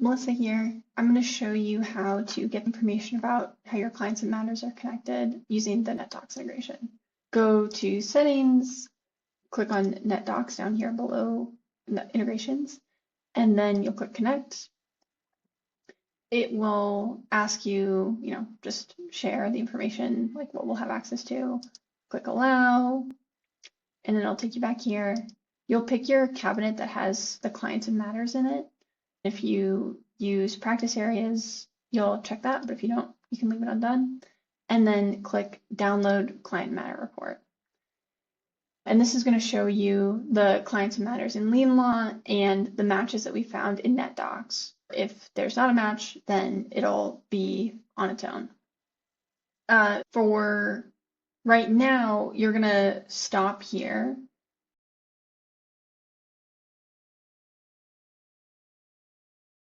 Melissa here. I'm going to show you how to get information about how your clients and matters are connected using the NetDocs integration. Go to Settings, click on NetDocs down here below Integrations, and then you'll click Connect. It will ask you, just share the information, like what we'll have access to. Click Allow, and then it'll take you back here. You'll pick your cabinet that has the clients and matters in it. If you use practice areas, you'll check that, but if you don't, you can leave it undone. And then click Download Client Matter Report. And this is going to show you the clients and matters in LeanLaw and the matches that we found in NetDocs. If there's not a match, then it'll be on its own. For right now, you're going to stop here